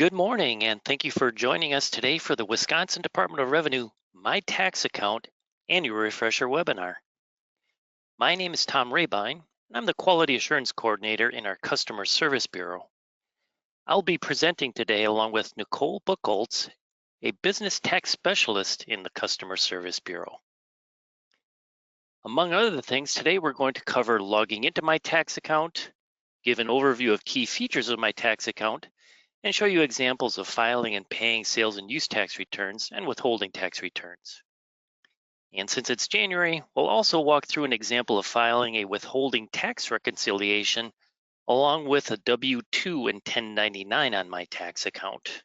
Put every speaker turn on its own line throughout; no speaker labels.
Good morning, and thank you for joining us today for the Wisconsin Department of Revenue My Tax Account Annual Refresher webinar. My name is Tom Rabine, and I'm the Quality Assurance Coordinator in our Customer Service Bureau. I'll be presenting today along with Nicole Buchholz, a Business Tax Specialist in the Customer Service Bureau. Among other things, today we're going to cover logging into my tax account, give an overview of key features of my tax account, and show you examples of filing and paying sales and use tax returns and withholding tax returns. And since it's January, we'll also walk through an example of filing a withholding tax reconciliation along with a W-2 and 1099 on my tax account.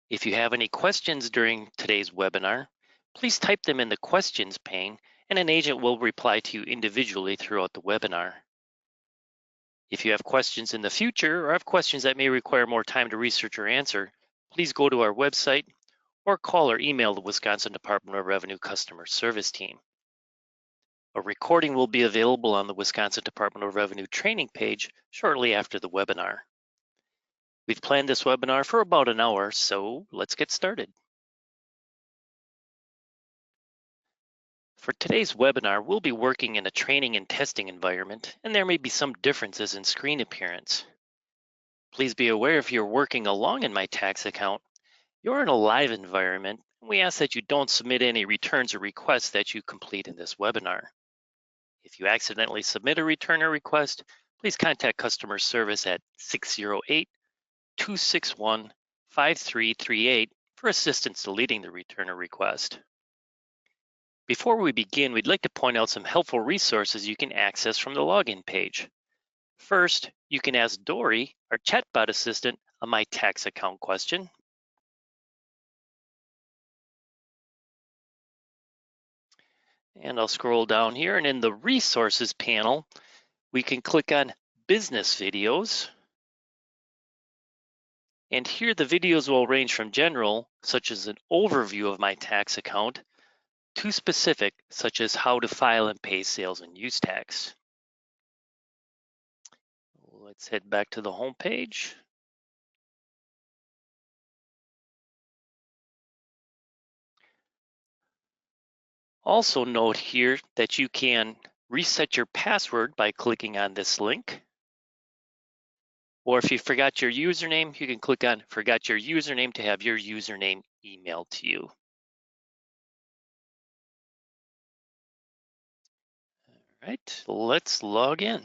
If you have any questions during today's webinar, please type them in the questions pane and an agent will reply to you individually throughout the webinar. If you have questions in the future or have questions that may require more time to research or answer, please go to our website or call or email the Wisconsin Department of Revenue Customer Service Team. A recording will be available on the Wisconsin Department of Revenue training page shortly after the webinar. We've planned this webinar for about an hour, so let's get started. For today's webinar, we'll be working in a training and testing environment, and there may be some differences in screen appearance. Please be aware if you're working along in my tax account, you're in a live environment, and we ask that you don't submit any returns or requests that you complete in this webinar. If you accidentally submit a return or request, please contact customer service at 608-261-5338 for assistance deleting the return or request. Before we begin, we'd like to point out some helpful resources you can access from the login page. First, you can ask Dory, our chatbot assistant, a My Tax Account question. And I'll scroll down here, and in the Resources panel, we can click on Business Videos. And here the videos will range from general, such as an overview of my tax account, to specific, such as how to file and pay sales and use tax. Let's head back to the home page. Also note here that you can reset your password by clicking on this link. Or if you forgot your username, you can click on Forgot Your Username to have your username emailed to you. All right, let's log in.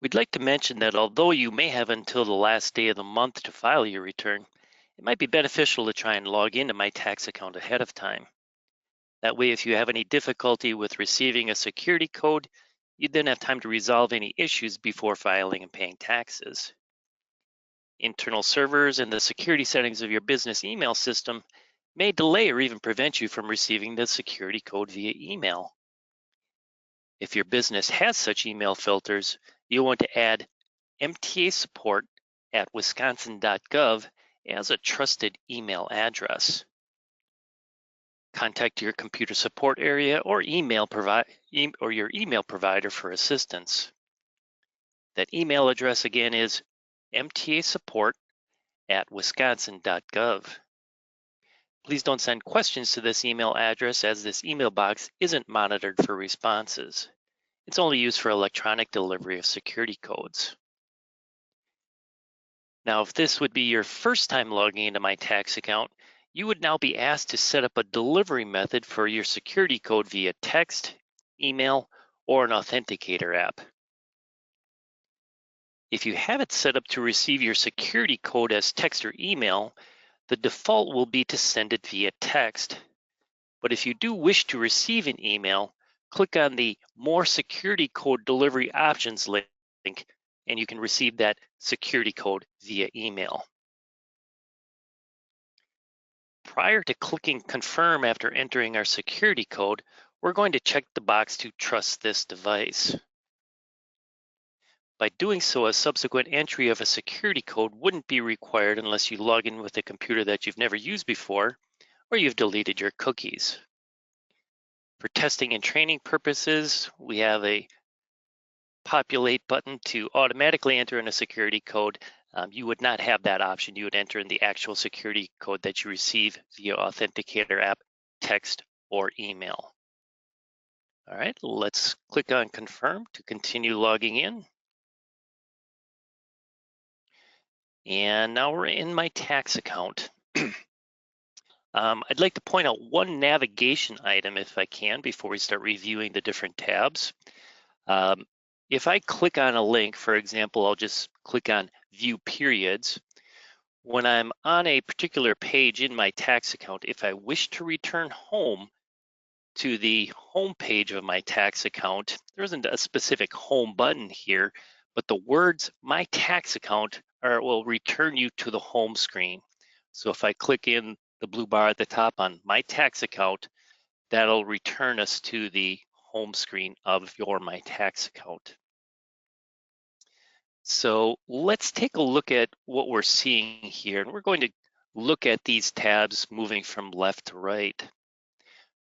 We'd like to mention that although you may have until the last day of the month to file your return, it might be beneficial to try and log into my tax account ahead of time. That way, if you have any difficulty with receiving a security code, you then have time to resolve any issues before filing and paying taxes. Internal servers and the security settings of your business email system may delay or even prevent you from receiving the security code via email. If your business has such email filters, you'll want to add MTA support at wisconsin.gov as a trusted email address. Contact your computer support area or your email provider for assistance. That email address again is MTA support at wisconsin.gov. Please don't send questions to this email address as this email box isn't monitored for responses. It's only used for electronic delivery of security codes. Now, if this would be your first time logging into my tax account, you would now be asked to set up a delivery method for your security code via text, email, or an authenticator app. If you have it set up to receive your security code as text or email, the default will be to send it via text. But if you do wish to receive an email, click on the More Security Code Delivery Options link, and you can receive that security code via email. Prior to clicking Confirm after entering our security code, we're going to check the box to trust this device. By doing so, a subsequent entry of a security code wouldn't be required unless you log in with a computer that you've never used before or you've deleted your cookies. For testing and training purposes, we have a populate button to automatically enter in a security code. You would not have that option. You would enter in the actual security code that you receive via Authenticator app, text, or email. All right, let's click on confirm to continue logging in. And now we're in my tax account. I'd like to point out one navigation item if I can before we start reviewing the different tabs. If I click on a link, for example, I'll just click on view periods. When I'm on a particular page in my tax account, if I wish to return home to the home page of my tax account, there isn't a specific home button here, but the words my tax account will return you to the home screen. So if I click in the blue bar at the top on my tax account, that'll return us to the home screen of your my tax account. So let's take a look at what we're seeing here, and we're going to look at these tabs moving from left to right.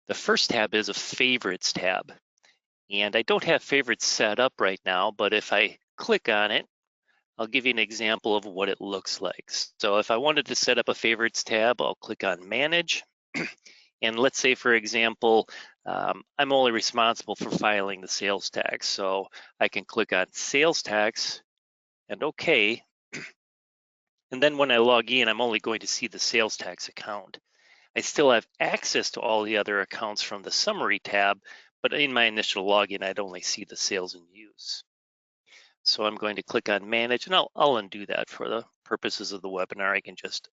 The first tab is a favorites tab, and I don't have favorites set up right now, but if I click on it, I'll give you an example of what it looks like. So if I wanted to set up a favorites tab, I'll click on manage. And let's say, for example, I'm only responsible for filing the sales tax. So I can click on sales tax and OK. And then when I log in, I'm only going to see the sales tax account. I still have access to all the other accounts from the summary tab, but in my initial login, I'd only see the sales and use. So I'm going to click on manage, and I'll undo that for the purposes of the webinar. I can just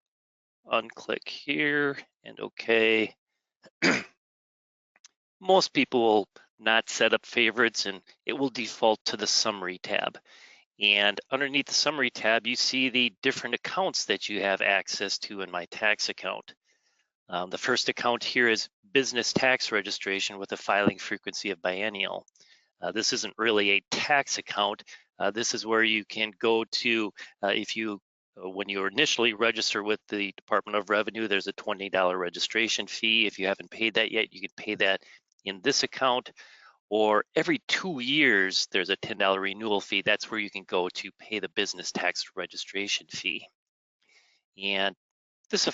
unclick here and OK. Most people will not set up favorites, and it will default to the summary tab. And underneath the summary tab, you see the different accounts that you have access to in my tax account. The first account here is business tax registration with a filing frequency of biennial. This isn't really a tax account. This is where you can go to when you initially register with the Department of Revenue, there's a $20 registration fee. If you haven't paid that yet, you can pay that in this account. Or every 2 years, there's a $10 renewal fee. That's where you can go to pay the business tax registration fee. And this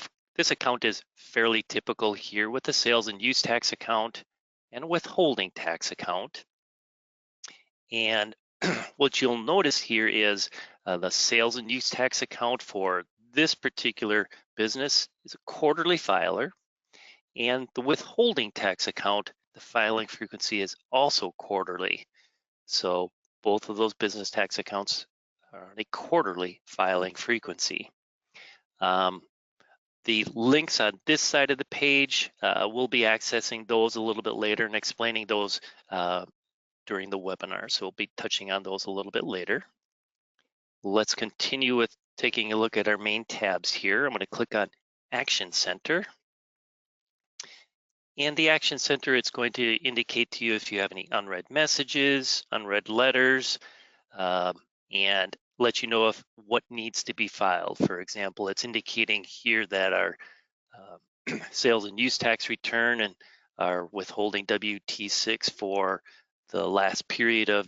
account is fairly typical here with the sales and use tax account and withholding tax account. And what you'll notice here is the sales and use tax account for this particular business is a quarterly filer, and the withholding tax account, the filing frequency is also quarterly. So both of those business tax accounts are on a quarterly filing frequency. The links on this side of the page, we'll be accessing those a little bit later and explaining those during the webinar. So we'll be touching on those a little bit later. Let's continue with taking a look at our main tabs here. I'm going to click on Action Center. And the Action Center, it's going to indicate to you if you have any unread messages, unread letters, and let you know if what needs to be filed. For example, it's indicating here that our sales and use tax return and our withholding WT6 for the last period of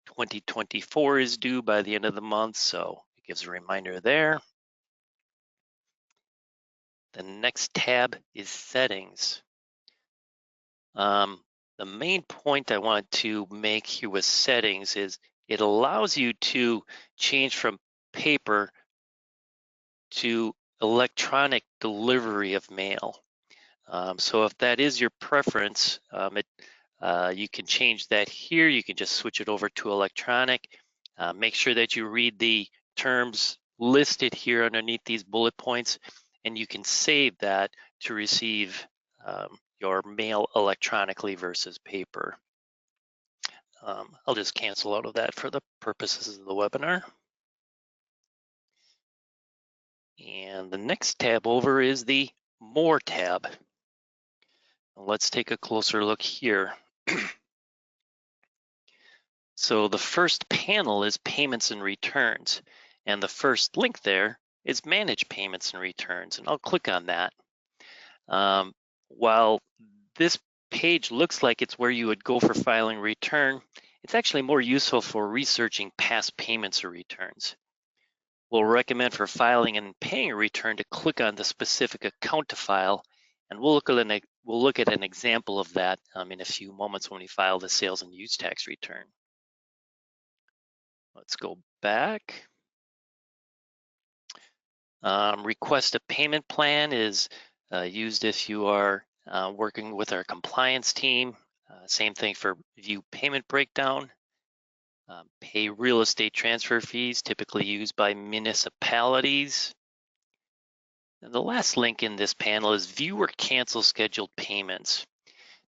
2024 is due by the end of the month, so it gives a reminder there. The next tab is settings. The main point I want to make here with settings is it allows you to change from paper to electronic delivery of mail. So if that is your preference, you can change that here. You can just switch it over to electronic. Make sure that you read the terms listed here underneath these bullet points, and you can save that to receive your mail electronically versus paper. I'll just cancel out of that for the purposes of the webinar. And the next tab over is the More tab. Let's take a closer look here. So the first panel is payments and returns, and the first link there is manage payments and returns, and I'll click on that. While this page looks like it's where you would go for filing return, it's actually more useful for researching past payments or returns. We'll recommend for filing and paying a return to click on the specific account to file, and we'll look at an example of that in a few moments when we file the sales and use tax return. Let's go back. Request a payment plan is used if you are working with our compliance team. Same thing for view payment breakdown. Pay real estate transfer fees, typically used by municipalities. And the last link in this panel is view or cancel scheduled payments.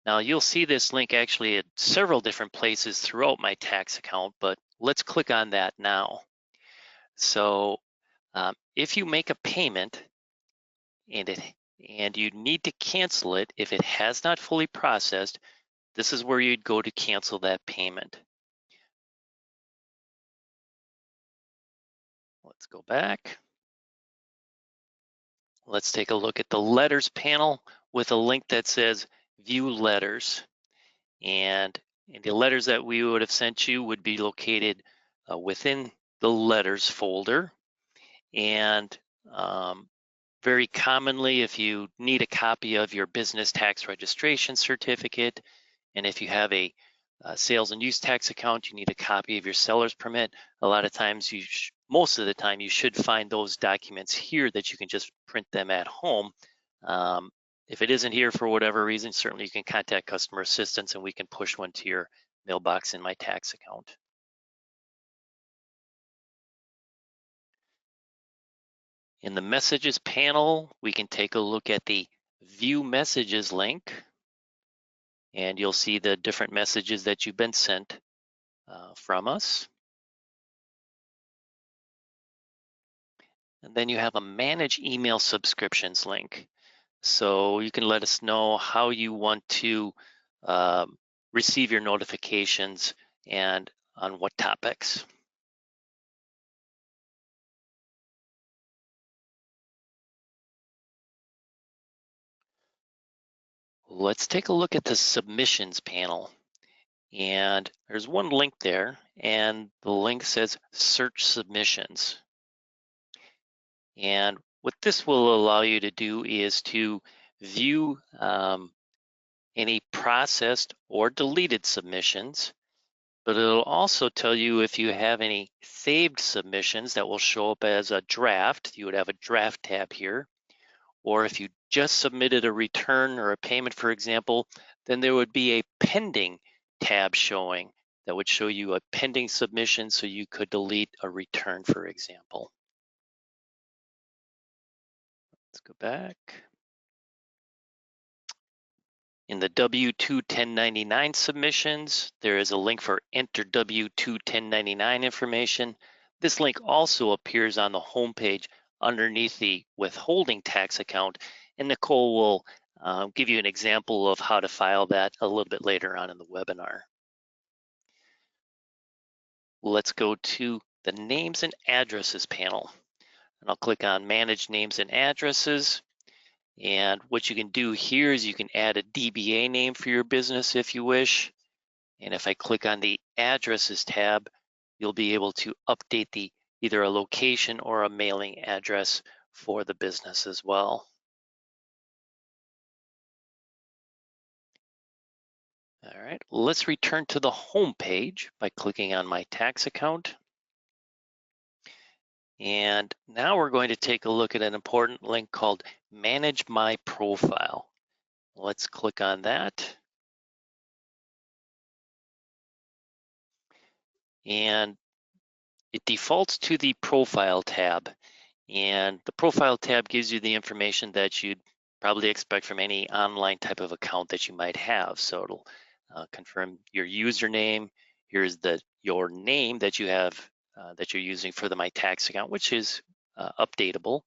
Now you'll see this link actually at several different places throughout my tax account, but let's click on that now. So if you make a payment and you need to cancel it if it has not fully processed, this is where you'd go to cancel that payment. Let's go back. Let's take a look at the letters panel with a link that says view letters. And the letters that we would have sent you would be located within the letters folder. And very commonly, if you need a copy of your business tax registration certificate, and if you have a sales and use tax account, you need a copy of your seller's permit. A lot of times, most of the time, you should find those documents here that you can just print them at home. If it isn't here for whatever reason, certainly you can contact customer assistance and we can push one to your mailbox in my tax account. In the messages panel, we can take a look at the view messages link, and you'll see the different messages that you've been sent from us. And then you have a manage email subscriptions link. So you can let us know how you want to receive your notifications and on what topics. Let's take a look at the submissions panel. And there's one link there, and the link says search submissions. And what this will allow you to do is to view any processed or deleted submissions, but it'll also tell you if you have any saved submissions that will show up as a draft. You would have a draft tab here. Or if you just submitted a return or a payment, for example, then there would be a pending tab showing that would show you a pending submission so you could delete a return, for example. Let's go back. In the W-2 1099 submissions, there is a link for enter W-2 1099 information. This link also appears on the homepage underneath the withholding tax account, and Nicole will give you an example of how to file that a little bit later on in the webinar. Let's go to the names and addresses panel, and I'll click on manage names and addresses. And what you can do here is you can add a DBA name for your business if you wish. And if I click on the addresses tab, you'll be able to update either a location or a mailing address for the business as well. All right, let's return to the home page by clicking on my tax account. And now we're going to take a look at an important link called Manage My Profile. Let's click on that. And it defaults to the Profile tab. And the Profile tab gives you the information that you'd probably expect from any online type of account that you might have. So it'll confirm your username. Here's your name that you have that you're using for the My Tax account, which is updatable.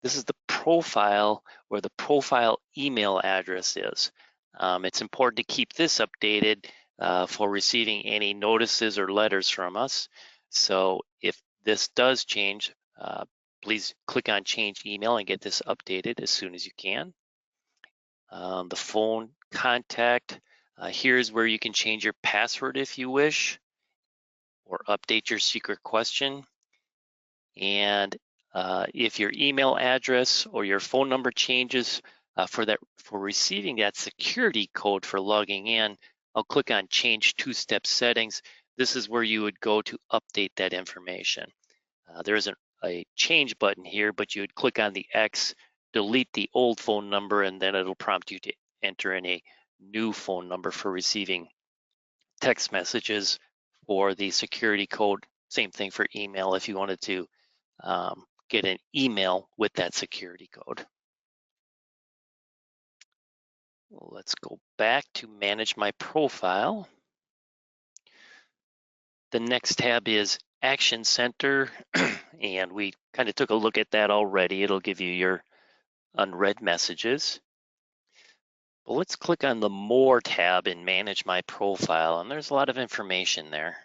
This is the profile where the profile email address is. It's important to keep this updated for receiving any notices or letters from us. So if this does change, please click on change email and get this updated as soon as you can. The phone contact, here's where you can change your password if you wish, or update your secret question. And if your email address or your phone number changes for receiving that security code for logging in, I'll click on change two-step settings. This is where you would go to update that information. There isn't a change button here, but you would click on the X, delete the old phone number, and then it'll prompt you to enter in a new phone number for receiving text messages or the security code. Same thing for email if you wanted to get an email with that security code. Let's go back to manage my profile. The next tab is Action Center, and we kind of took a look at that already. It'll give you your unread messages. But let's click on the More tab and manage my profile, and there's a lot of information there.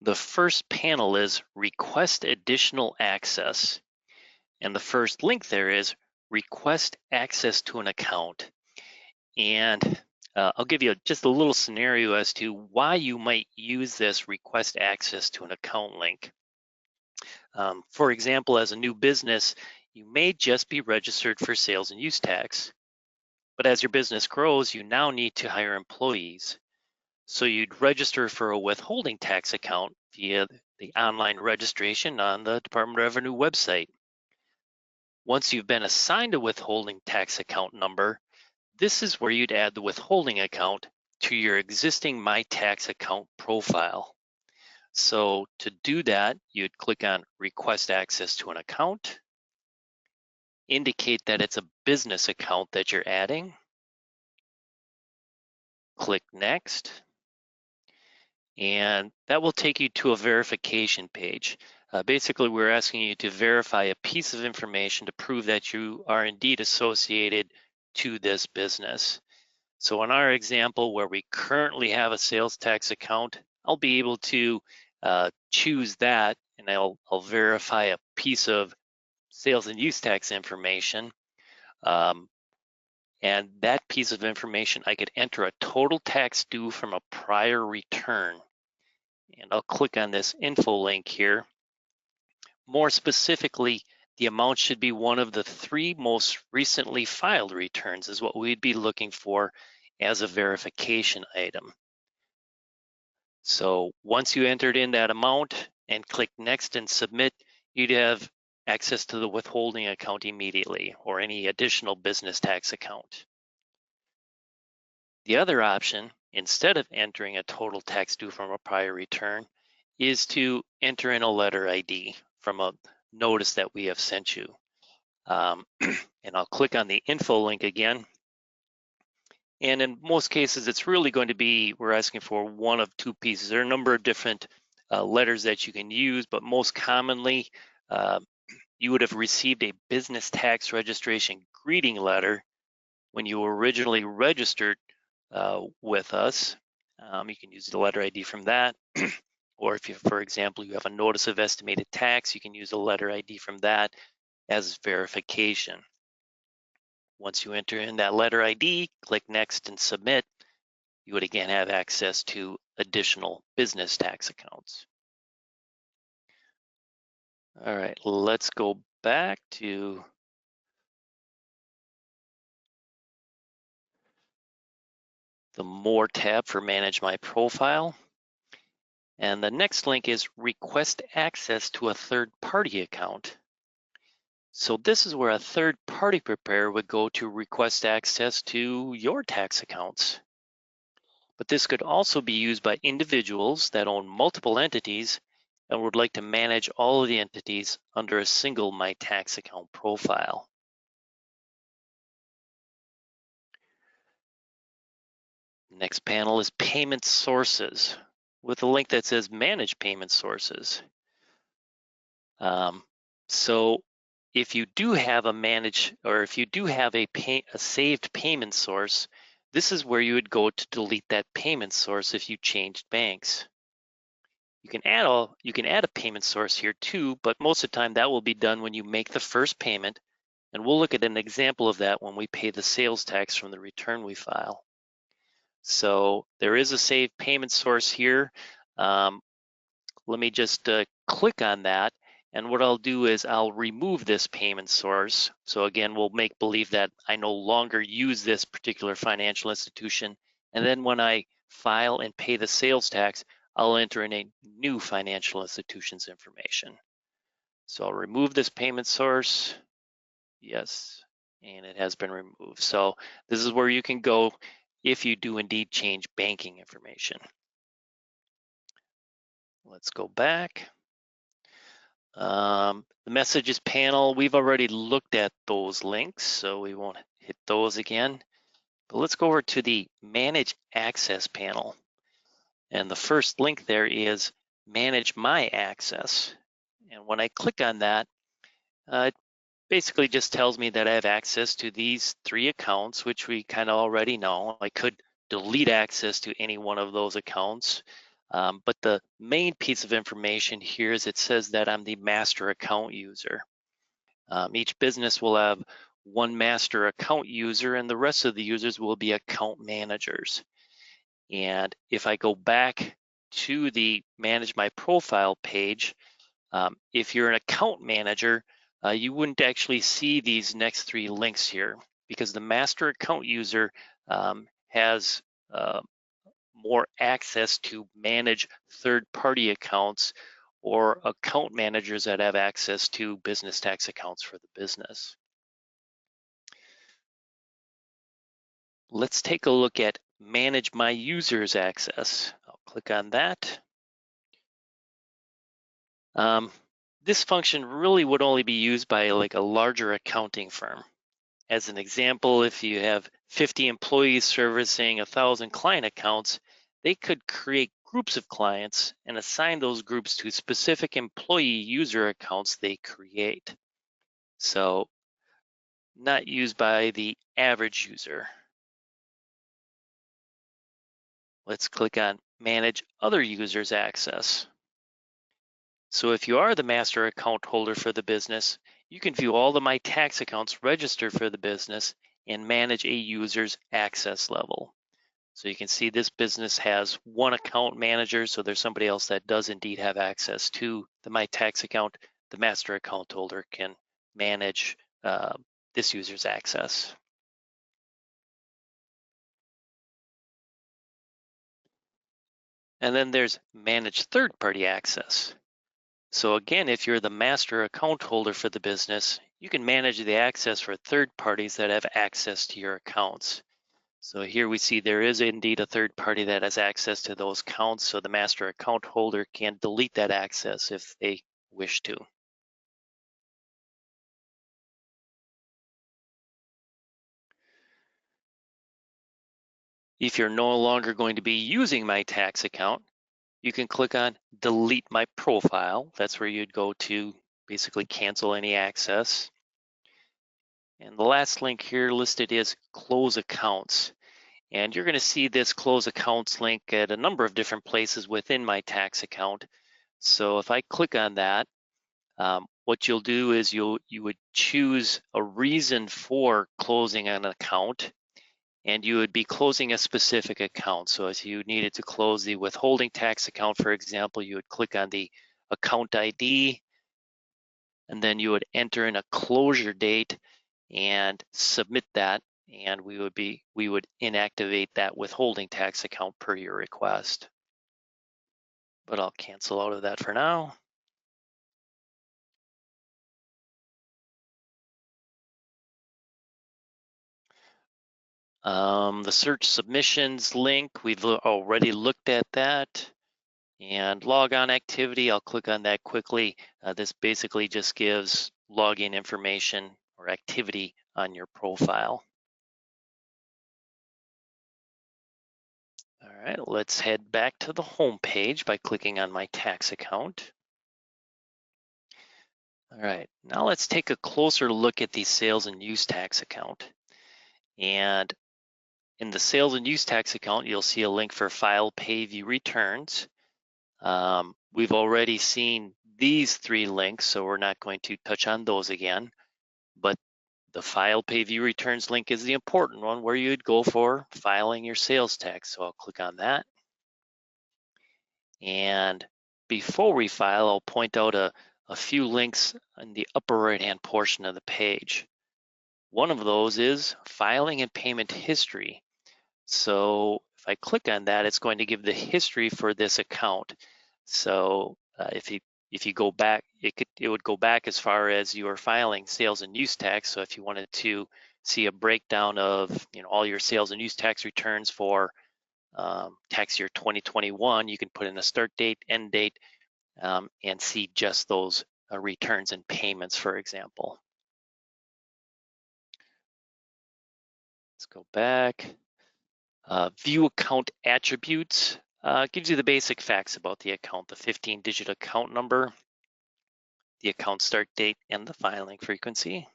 The first panel is Request Additional Access. And the first link there is Request Access to an Account. And I'll give you just a little scenario as to why you might use this Request Access to an Account link. For example, as a new business, you may just be registered for sales and use tax. But as your business grows, you now need to hire employees. So you'd register for a withholding tax account via the online registration on the Department of Revenue website. Once you've been assigned a withholding tax account number, this is where you'd add the withholding account to your existing My Tax account profile. So to do that, you'd click on Request Access to an Account, indicate that it's a business account that you're adding, click Next, and that will take you to a verification page. Basically, we're asking you to verify a piece of information to prove that you are indeed associated to this business. So in our example, where we currently have a sales tax account, I'll be able to choose that, and I'll verify a piece of sales and use tax information. And that piece of information, I could enter a total tax due from a prior return. And I'll click on this info link here. More specifically, the amount should be one of the 3 most recently filed returns is what we'd be looking for as a verification item. So once you entered in that amount and click Next and Submit, you'd have access to the withholding account immediately or any additional business tax account. The other option, instead of entering a total tax due from a prior return, is to enter in a letter ID from a notice that we have sent you. And I'll click on the info link again. And in most cases, it's really going to be, we're asking for one of 2 pieces. There are a number of different letters that you can use, but most commonly, you would have received a business tax registration greeting letter when you originally registered with us. You can use the letter ID from that. Or if you, for example, you have a notice of estimated tax, you can use a letter ID from that as verification. Once you enter in that letter ID, click Next and Submit, you would again have access to additional business tax accounts. All right, let's go back to the More tab for Manage My Profile. And the next link is Request Access to a Third-Party Account. So this is where a third-party preparer would go to request access to your tax accounts. But this could also be used by individuals that own multiple entities and would like to manage all of the entities under a single My Tax account profile. Next panel is Payment Sources with a link that says Manage Payment Sources. So if you do have if you do have a saved payment source, this is where you would go to delete that payment source if you changed banks. You can add a payment source here too, but most of the time that will be done when you make the first payment, and we'll look at an example of that when we pay the sales tax from the return we file. So there is a saved payment source here. Let me just click on that. And what I'll do is I'll remove this payment source. So again, we'll make believe that I no longer use this particular financial institution. And then when I file and pay the sales tax, I'll enter in a new financial institution's information. So I'll remove this payment source. Yes, and it has been removed. So this is where you can go if you do indeed change banking information. Let's go back. The messages panel, we've already looked at those links, so we won't hit those again. But let's go over to the Manage Access panel. And the first link there is Manage My Access. And when I click on that, it basically just tells me that I have access to these 3 accounts, which we kind of already know. I could delete access to any one of those accounts. But the main piece of information here is it says that I'm the master account user. Each business will have one master account user, and the rest of the users will be account managers. And if I go back to the Manage My Profile page, if you're an account manager, you wouldn't actually see these next 3 links here because the master account user has more access to manage third-party accounts or account managers that have access to business tax accounts for the business. Let's take a look at Manage My Users Access. I'll click on that. This function really would only be used by like a larger accounting firm. As an example, if you have 50 employees servicing 1,000 client accounts, they could create groups of clients and assign those groups to specific employee user accounts they create. So not used by the average user. Let's click on Manage Other Users Access. So if you are the master account holder for the business, you can view all the My Tax accounts registered for the business and manage a user's access level. So you can see this business has one account manager, so there's somebody else that does indeed have access to the My Tax account. The master account holder can manage this user's access. And then there's Manage Third-Party Access. So again, if you're the master account holder for the business, you can manage the access for third parties that have access to your accounts. So here we see there is indeed a third party that has access to those accounts, so the master account holder can delete that access if they wish to. If you're no longer going to be using My Tax account, you can click on Delete My Profile. That's where you'd go to basically cancel any access. And the last link here listed is Close Accounts. And you're going to see this Close Accounts link at a number of different places within My Tax account. So if I click on that, what you'll do is you would choose a reason for closing an account, and you would be closing a specific account. So if you needed to close the withholding tax account, for example, you would click on the account ID, and then you would enter in a closure date and submit that, and we would inactivate that withholding tax account per your request. But I'll cancel out of that for now. The search submissions link, we've already looked at that. And log-on activity, I'll click on that quickly. This basically just gives login information or activity on your profile. All right, let's head back to the home page by clicking on My Tax account. All right, now let's take a closer look at the sales and use tax account. And in the sales and use tax account, you'll see a link for File, Pay, View Returns. We've already seen these three links, so we're not going to touch on those again. But the File, Pay, View Returns link is the important one where you'd go for filing your sales tax. So I'll click on that. And before we file, I'll point out a few links in the upper right-hand portion of the page. One of those is filing and payment history. So if I click on that, it's going to give the history for this account. So if you go back, it would go back as far as you are filing sales and use tax. So if you wanted to see a breakdown of all your sales and use tax returns for tax year 2021, you can put in a start date, end date, and see just those returns and payments, for example. Let's go back. View account attributes gives you the basic facts about the account, the 15-digit account number, the account start date, and the filing frequency.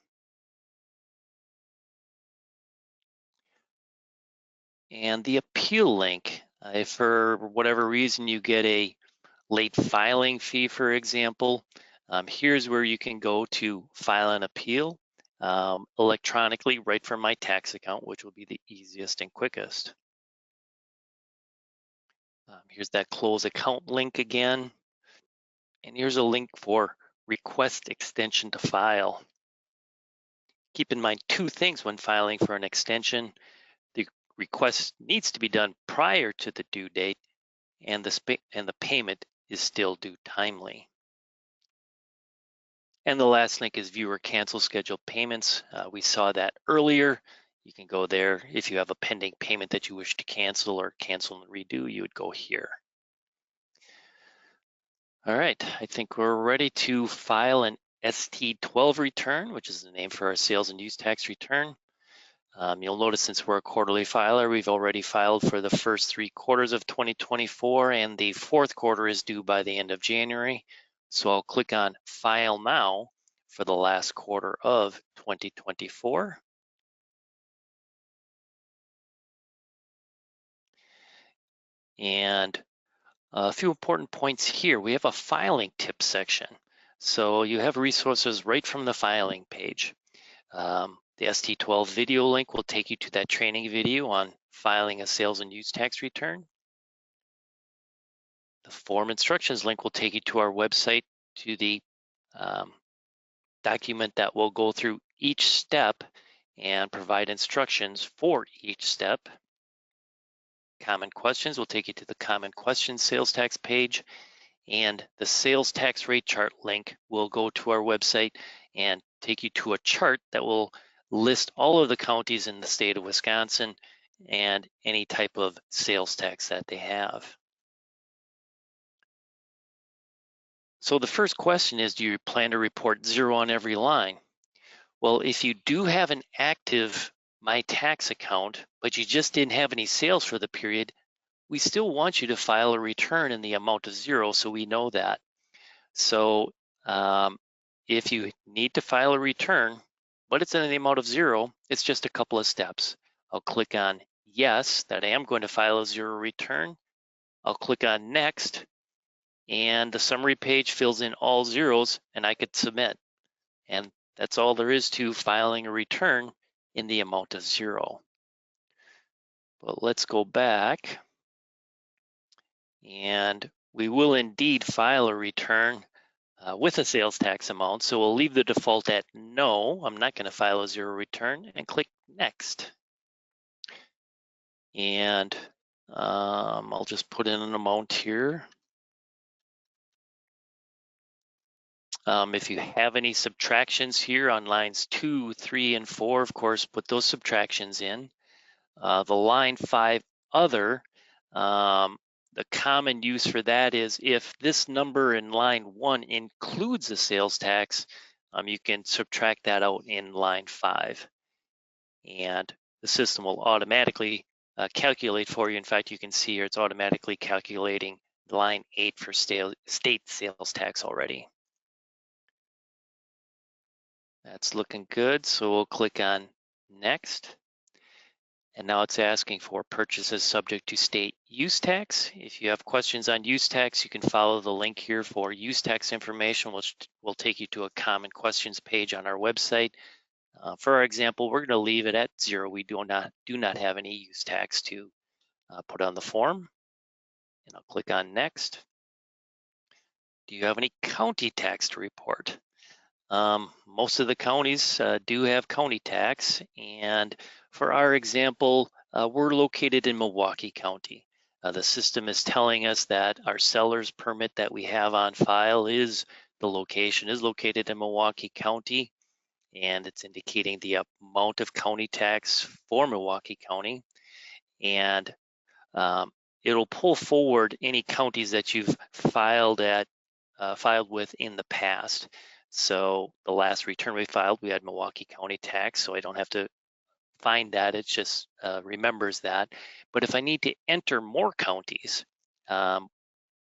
And the appeal link, if for whatever reason you get a late filing fee, for example, here's where you can go to file an appeal electronically right from my tax account, which will be the easiest and quickest. Here's that close account link again. And here's a link for request extension to file. Keep in mind two things when filing for an extension. The request needs to be done prior to the due date, and the payment is still due timely. And the last link is view or cancel scheduled payments. We saw that earlier. You can go there. If you have a pending payment that you wish to cancel or cancel and redo, you would go here. All right, I think we're ready to file an ST12 return, which is the name for our sales and use tax return. You'll notice since we're a quarterly filer, we've already filed for the first 3 quarters of 2024, and the 4th quarter is due by the end of January. So I'll click on File Now for the last quarter of 2024. And a few important points here. We have a filing tips section. So you have resources right from the filing page. The ST12 video link will take you to that training video on filing a sales and use tax return. The form instructions link will take you to our website to the document that will go through each step and provide instructions for each step. Common questions will take you to the common questions sales tax page, and the sales tax rate chart link will go to our website and take you to a chart that will list all of the counties in the state of Wisconsin and any type of sales tax that they have. So the first question is, do you plan to report 0 on every line? Well, if you do have an active My Tax account, but you just didn't have any sales for the period, we still want you to file a return in the amount of 0, so we know that. So if you need to file a return, but it's in the amount of 0, it's just a couple of steps. I'll click on yes, that I am going to file a 0 return. I'll click on next, and the summary page fills in all zeros, and I could submit. And that's all there is to filing a return in the amount of 0. But let's go back, and we will indeed file a return with a sales tax amount. So we'll leave the default at no, I'm not going to file a 0 return, and click next. And I'll just put in an amount here. If you have any subtractions here on lines 2, 3, and 4, of course, put those subtractions in. The line 5 other, the common use for that is if this number in line 1 includes a sales tax, you can subtract that out in line 5. And the system will automatically calculate for you. In fact, you can see here it's automatically calculating line 8 for state sales tax already. That's looking good, so we'll click on Next. And now it's asking for purchases subject to state use tax. If you have questions on use tax, you can follow the link here for use tax information, which will take you to a common questions page on our website. For our example, we're going to leave it at 0. We do not have any use tax to put on the form. And I'll click on Next. Do you have any county tax to report? Most of the counties do have county tax, and for our example, we're located in Milwaukee County. The system is telling us that our seller's permit that we have on file the location is located in Milwaukee County, and it's indicating the amount of county tax for Milwaukee County. And um, it'll pull forward any counties that you've filed with in the past. So the last return we filed, we had Milwaukee County tax, so I don't have to find that. It just remembers that. But if I need to enter more counties,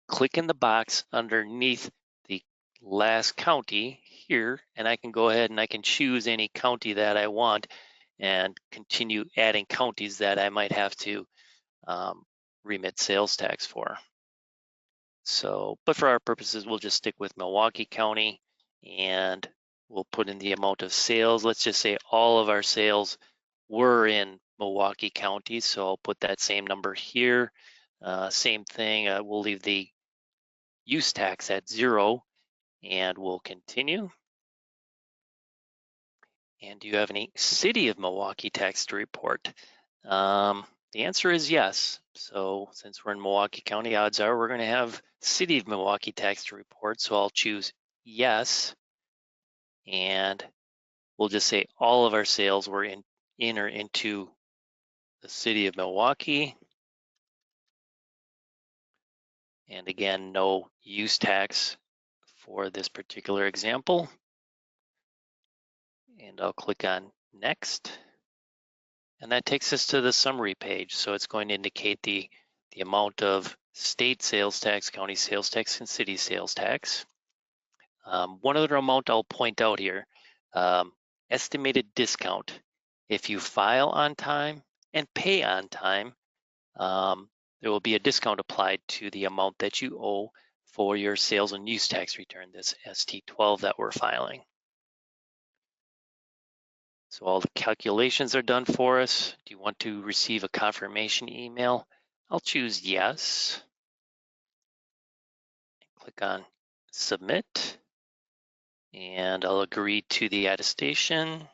click in the box underneath the last county here, and I can go ahead and I can choose any county that I want and continue adding counties that I might have to remit sales tax for. So, but for our purposes, we'll just stick with Milwaukee County and we'll put in the amount of sales. Let's just say all of our sales were in Milwaukee County. So I'll put that same number here. Same thing, we'll leave the use tax at 0 and we'll continue. And do you have any city of Milwaukee tax to report? The answer is yes. So since we're in Milwaukee County, odds are we're going to have City of Milwaukee tax to report. So I'll choose yes. And we'll just say all of our sales were in or into the City of Milwaukee. And again, no use tax for this particular example. And I'll click on Next. And that takes us to the summary page. So it's going to indicate the amount of state sales tax, county sales tax, and city sales tax. One other amount I'll point out here, estimated discount. If you file on time and pay on time, there will be a discount applied to the amount that you owe for your sales and use tax return, this ST12 that we're filing. So all the calculations are done for us. Do you want to receive a confirmation email? I'll choose yes. Click on submit. And I'll agree to the attestation.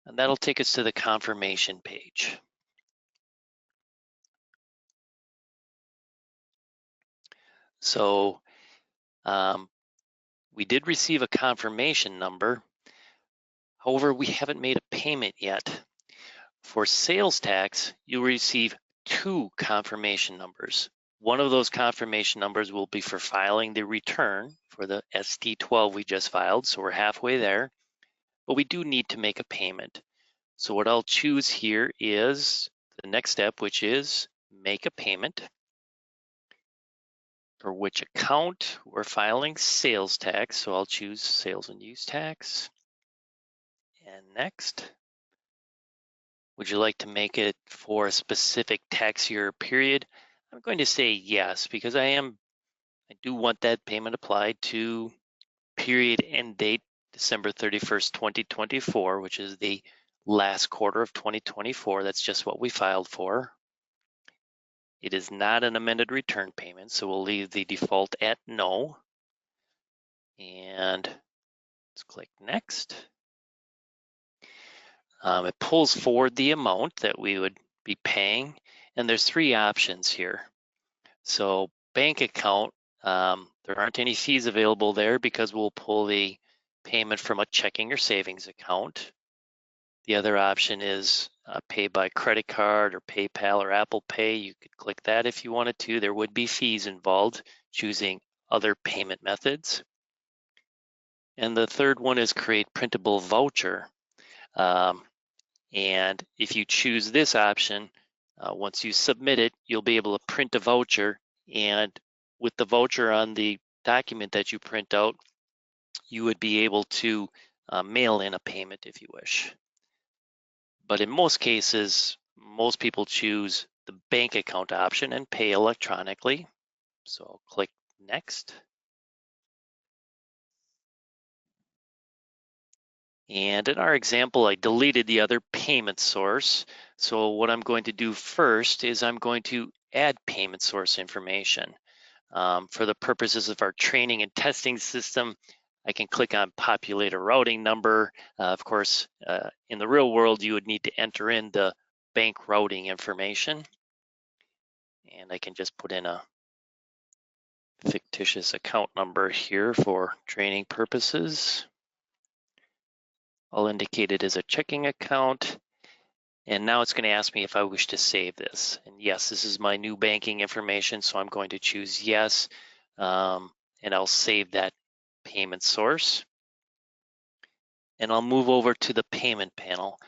And that'll take us to the confirmation page. So we did receive a confirmation number. However, we haven't made a payment yet. For sales tax, you'll receive 2 confirmation numbers. One of those confirmation numbers will be for filing the return for the ST12 we just filed, so we're halfway there, but we do need to make a payment. So what I'll choose here is the next step, which is make a payment. For which account we're filing sales tax, so I'll choose sales and use tax. And next. Would you like to make it for a specific tax year period? I'm going to say yes, because I do want that payment applied to period end date December 31st, 2024, which is the last quarter of 2024. That's just what we filed for. It is not an amended return payment, so we'll leave the default at no. And let's click next. It pulls forward the amount that we would be paying, and there's 3 options here. So bank account, there aren't any fees available there because we'll pull the payment from a checking or savings account. The other option is pay by credit card or PayPal or Apple Pay. You could click that if you wanted to. There would be fees involved choosing other payment methods. And the third one is create printable voucher. And if you choose this option, once you submit it, you'll be able to print a voucher. And with the voucher on the document that you print out, you would be able to mail in a payment if you wish. But in most cases, most people choose the bank account option and pay electronically. So I'll click next. And in our example, I deleted the other payment source. So what I'm going to do first is I'm going to add payment source information. For the purposes of our training and testing system, I can click on populate a routing number. Of course, in the real world, you would need to enter in the bank routing information. And I can just put in a fictitious account number here for training purposes. I'll indicate it as a checking account. And now it's going to ask me if I wish to save this. And yes, this is my new banking information, so I'm going to choose yes. And I'll save that payment source. And I'll move over to the payment panel.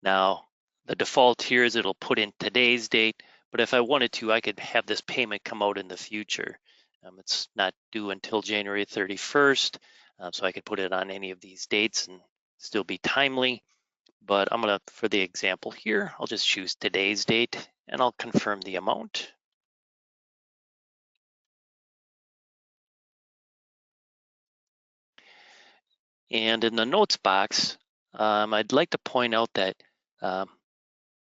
Now, the default here is it'll put in today's date, but if I wanted to, I could have this payment come out in the future. It's not due until January 31st, so I could put it on any of these dates and still be timely. But I'm gonna, for the example here, I'll just choose today's date and I'll confirm the amount. And in the notes box, I'd like to point out that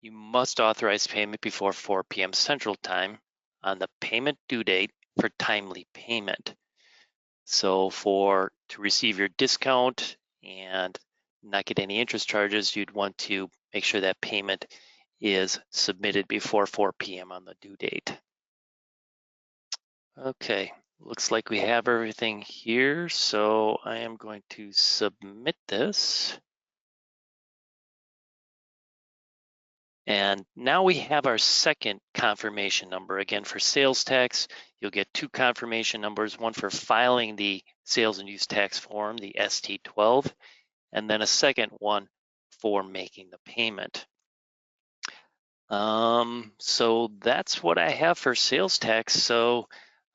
you must authorize payment before 4 p.m. Central Time on the payment due date for timely payment. So to receive your discount and not get any interest charges, you'd want to make sure that payment is submitted before 4 p.m. on the due date. Okay, looks like we have everything here. So I am going to submit this. And now we have our second confirmation number. Again, for sales tax, you'll get two confirmation numbers, one for filing the sales and use tax form, the ST12, and then a second one for making the payment. So that's what I have for sales tax. So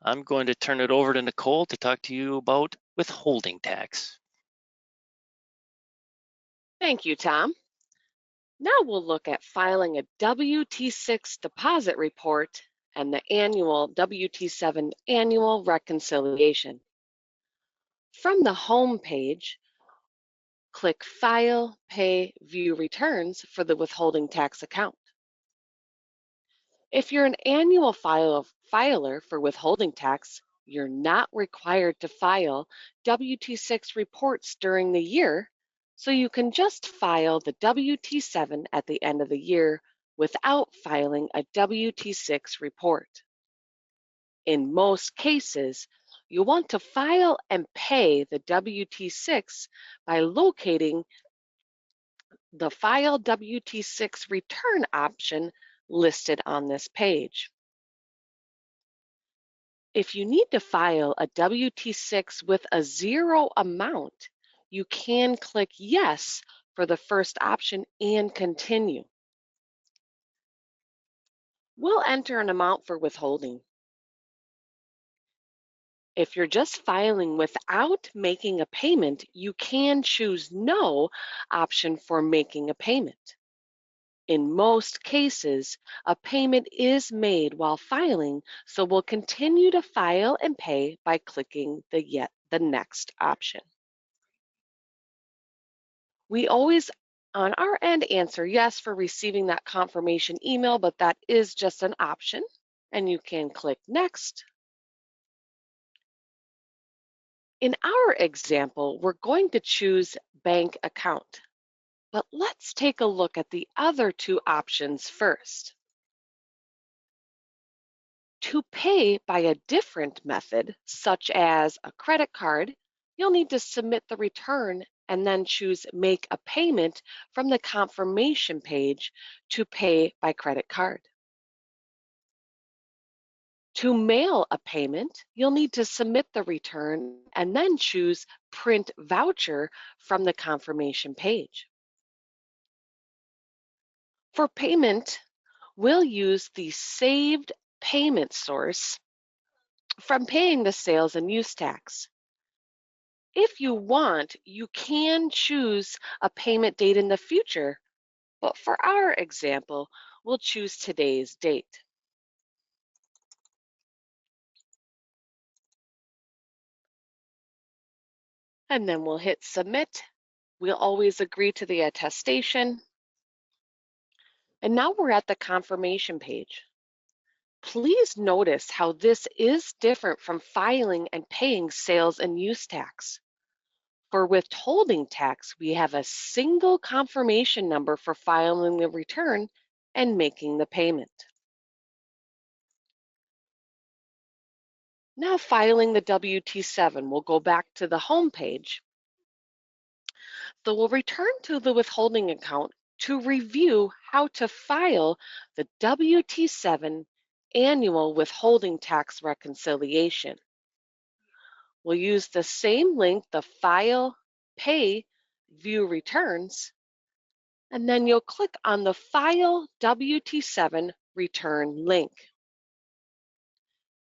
I'm going to turn it over to Nicole to talk to you about withholding tax.
Thank you, Tom. Now we'll look at filing a WT6 deposit report and the annual WT7 annual reconciliation. From the home page, click File, Pay, View Returns for the withholding tax account. If you're an annual filer for withholding tax, you're not required to file WT6 reports during the year, so you can just file the WT7 at the end of the year without filing a WT6 report. In most cases, you'll want to file and pay the WT6 by locating the File WT6 Return option listed on this page. If you need to file a WT6 with a zero amount, you can click Yes for the first option and continue. We'll enter an amount for withholding. If you're just filing without making a payment, you can choose No option for making a payment. In most cases, a payment is made while filing, so we'll continue to file and pay by clicking the Next option. We always, on our end, answer yes for receiving that confirmation email, but that is just an option, and you can click Next. In our example, we're going to choose Bank Account, but let's take a look at the other two options first. To pay by a different method, such as a credit card, you'll need to submit the return and then choose Make a Payment from the confirmation page to pay by credit card. To mail a payment, you'll need to submit the return and then choose Print Voucher from the confirmation page. For payment, we'll use the saved payment source from paying the sales and use tax. If you want, you can choose a payment date in the future, but for our example, we'll choose today's date. And then we'll hit submit. We'll always agree to the attestation. And now we're at the confirmation page. Please notice how this is different from filing and paying sales and use tax. For withholding tax, we have a single confirmation number for filing the return and making the payment. Now filing the W-T7, we'll go back to the home page. So we'll return to the withholding account to review how to file the W-T7 annual withholding tax reconciliation. We'll use the same link, the File, Pay, View Returns, and then you'll click on the File W-T7 Return link.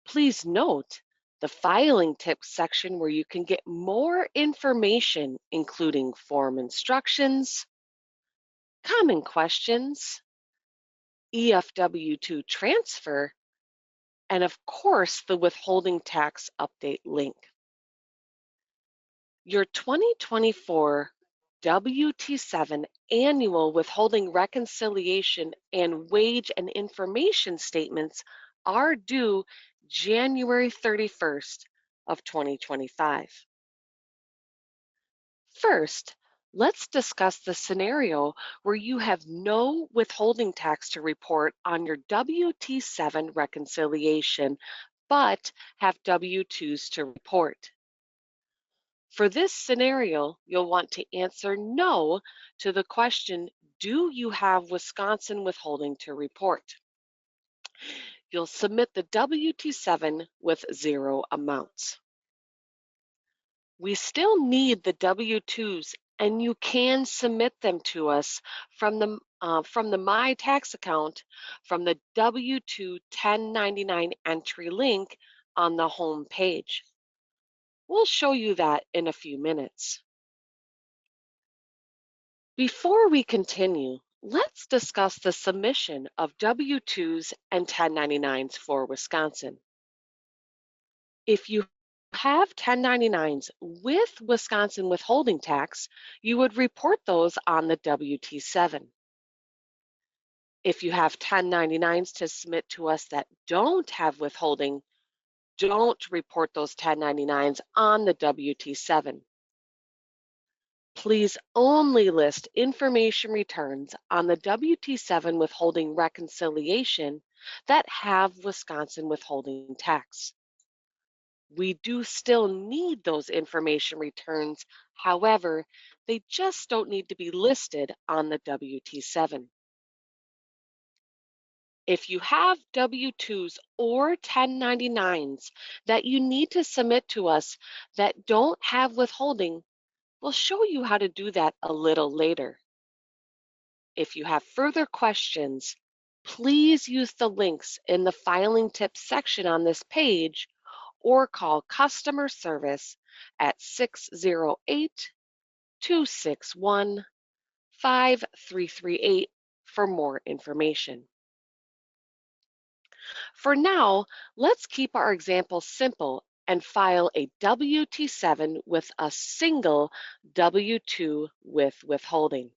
Please note the filing tips section where you can get more information, including form instructions, common questions, EFW2 transfer, and of course, the withholding tax update link. Your 2024 W-T7 annual withholding reconciliation and wage and information statements are due January 31st of 2025. First, let's discuss the scenario where you have no withholding tax to report on your W-T7 reconciliation, but have W-2s to report. For this scenario, you'll want to answer no to the question, do you have Wisconsin withholding to report? You'll submit the W-T7 with 0 amounts. We still need the W-2s, and you can submit them to us from the My Tax account from the W-2 1099 entry link on the home page. We'll show you that in a few minutes. Before we continue, let's discuss the submission of W-2s and 1099s for Wisconsin. If you have 1099s with Wisconsin withholding tax, you would report those on the W-T7. If you have 1099s to submit to us that don't have withholding, don't report those 1099s on the W-T7. Please only list information returns on the W-T7 withholding reconciliation that have Wisconsin withholding tax. We do still need those information returns. However, they just don't need to be listed on the W-T7. If you have W-2s or 1099s that you need to submit to us that don't have withholding, we'll show you how to do that a little later. If you have further questions, please use the links in the filing tips section on this page or call customer service at 608-261-5338 for more information. For now, let's keep our example simple and file a W-T7 with a single W-2 with withholding.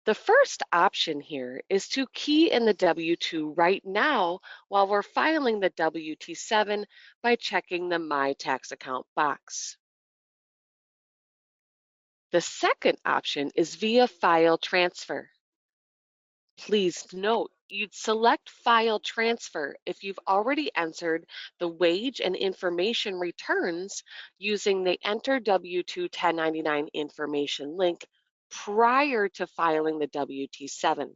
The first option here is to key in the W-2 right now while we're filing the W-T7 by checking the My Tax Account box. The second option is via file transfer. Please note, you'd select file transfer if you've already entered the wage and information returns using the Enter W-2 1099 information link prior to filing the W-T7.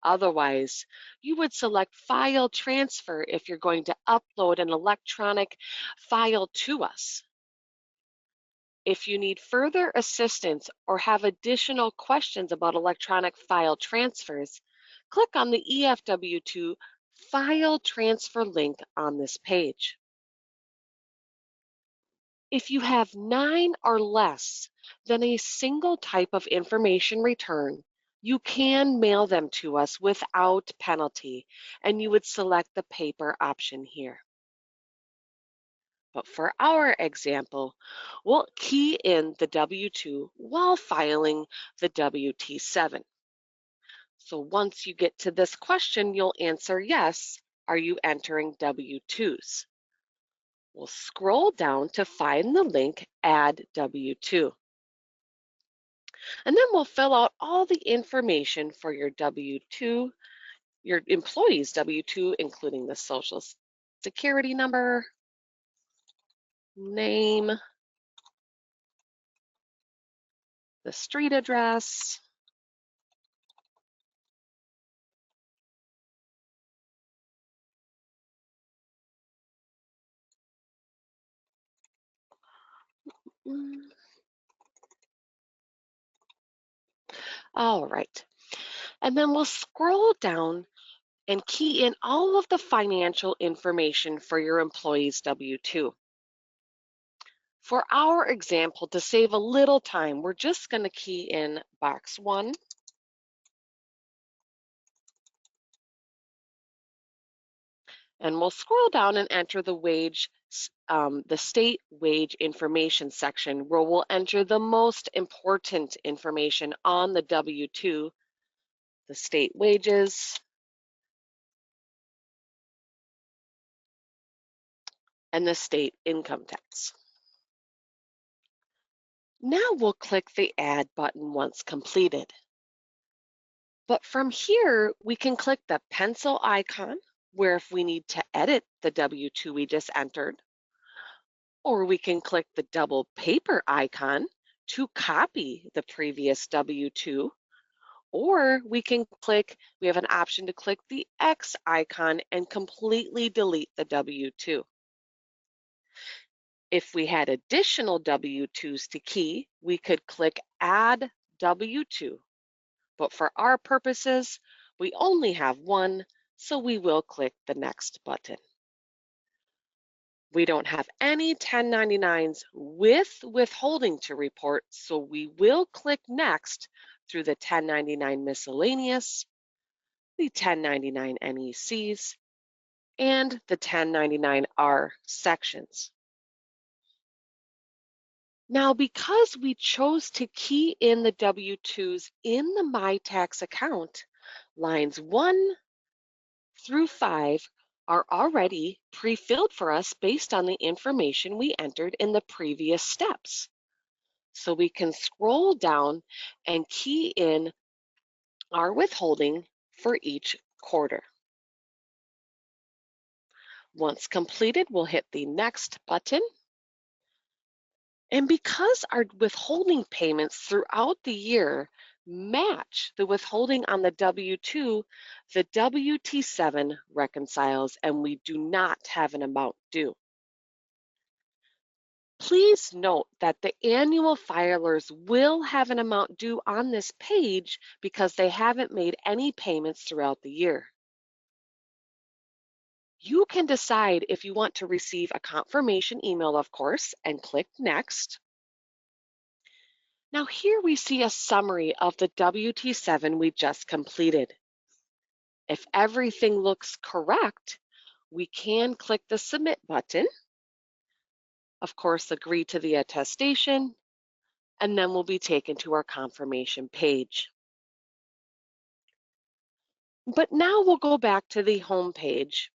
Otherwise, you would select File Transfer if you're going to upload an electronic file to us. If you need further assistance or have additional questions about electronic file transfers, click on the EFW2 File Transfer link on this page. If you have 9 or less than a single type of information return, you can mail them to us without penalty, and you would select the paper option here. But for our example, we'll key in the W-2 while filing the W-T7. So once you get to this question, you'll answer yes. Are you entering W-2s? We'll scroll down to find the link Add W-2. And then we'll fill out all the information for your W-2, your employee's W-2, including the social security number, name, the street address, all right. And then we'll scroll down and key in all of the financial information for your employee's W-2. For our example, to save a little time, we're just going to key in box 1, and we'll scroll down and enter the state wage information section, where we'll enter the most important information on the W-2, the state wages, and the state income tax. Now we'll click the Add button once completed. But from here, we can click the pencil icon, where if we need to edit the W-2 we just entered, or we can click the double paper icon to copy the previous W-2, or we have an option to click the X icon and completely delete the W-2. If we had additional W-2s to key, we could click Add W-2. But for our purposes, we only have one, so we will click the Next button. We don't have any 1099s with withholding to report, so we will click Next through the 1099 Miscellaneous, the 1099 NECs, and the 1099R sections. Now, because we chose to key in the W-2s in the My Tax account, lines 1 through 5 are already pre-filled for us based on the information we entered in the previous steps. So we can scroll down and key in our withholding for each quarter. Once completed, we'll hit the Next button. And because our withholding payments throughout the year match the withholding on the W-2, the W-T7 reconciles and we do not have an amount due. Please note that the annual filers will have an amount due on this page because they haven't made any payments throughout the year. You can decide if you want to receive a confirmation email, of course, and click Next. Now here we see a summary of the W-T7 we just completed. If everything looks correct, we can click the Submit button. Of course, agree to the attestation, and then we'll be taken to our confirmation page. But now we'll go back to the home page.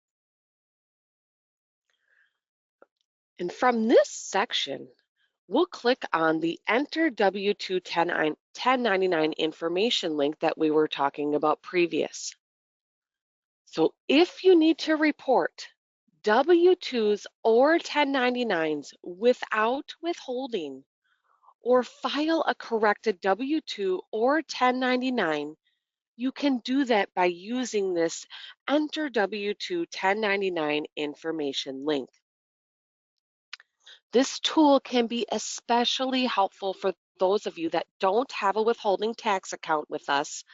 And from this section, we'll click on the Enter W-2 1099 information link that we were talking about previous. So if you need to report W-2s or 1099s without withholding, or file a corrected W-2 or 1099, you can do that by using this Enter W-2 1099 information link. This tool can be especially helpful for those of you that don't have a withholding tax account with us,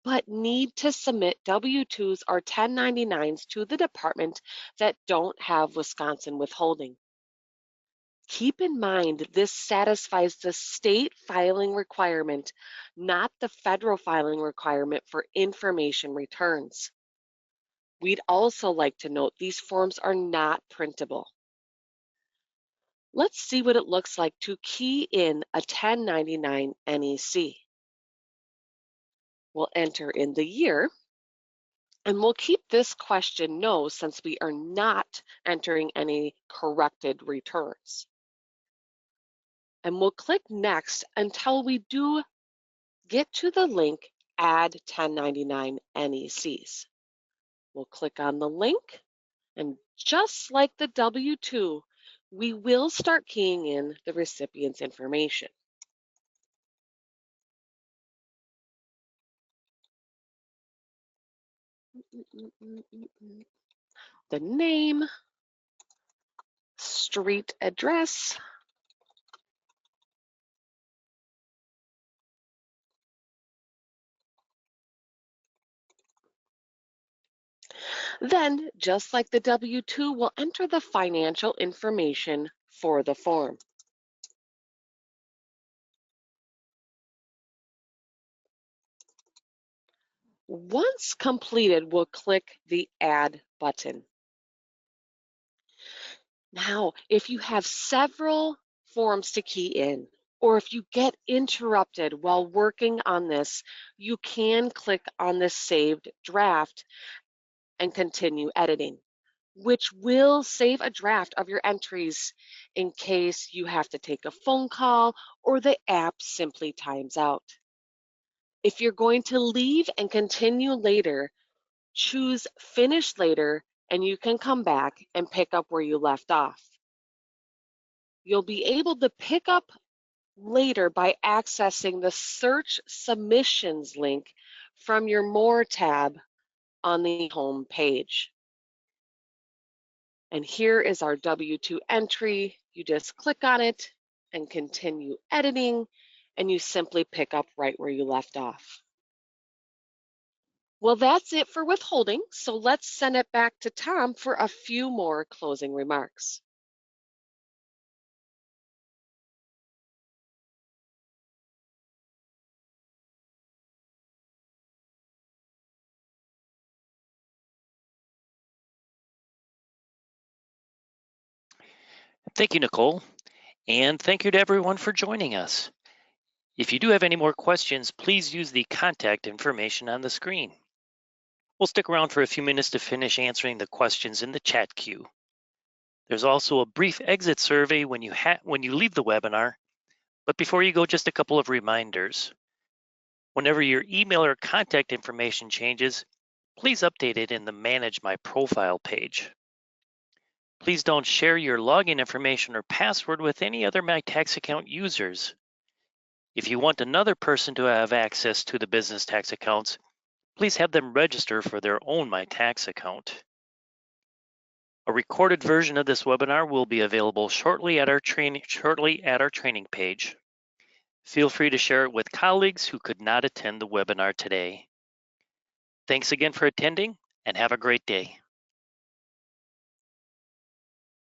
but need to submit W-2s or 1099s to the department that don't have Wisconsin withholding. Keep in mind this satisfies the state filing requirement, not the federal filing requirement for information returns. We'd also like to note these forms are not printable. Let's see what it looks like to key in a 1099 NEC. We'll enter in the year, and we'll keep this question no since we are not entering any corrected returns. And we'll click next until we do get to the link Add 1099 NECs. We'll click on the link, and just like the W-2, we will start keying in the recipient's information. The name, street address, then, just like the W-2, we'll enter the financial information for the form. Once completed, we'll click the Add button. Now, if you have several forms to key in, or if you get interrupted while working on this, you can click on the saved draft and continue editing, which will save a draft of your entries in case you have to take a phone call or the app simply times out. If you're going to leave and continue later, choose Finish Later and you can come back and pick up where you left off. You'll be able to pick up later by accessing the Search Submissions link from your More tab on the home page. And here is our W-2 entry. You just click on it and continue editing, and you simply pick up right where you left off. Well, that's it for withholding, so let's send it back to Tom for a few more closing remarks.
Thank you, Nicole, and thank you to everyone for joining us. If you do have any more questions, please use the contact information on the screen. We'll stick around for a few minutes to finish answering the questions in the chat queue. There's also a brief exit survey when you leave the webinar, but before you go, just a couple of reminders. Whenever your email or contact information changes, please update it in the Manage My Profile page. Please don't share your login information or password with any other My Tax account users. If you want another person to have access to the business tax accounts, please have them register for their own My Tax account. A recorded version of this webinar will be available shortly at our training page. Feel free to share it with colleagues who could not attend the webinar today. Thanks again for attending, and have a great day.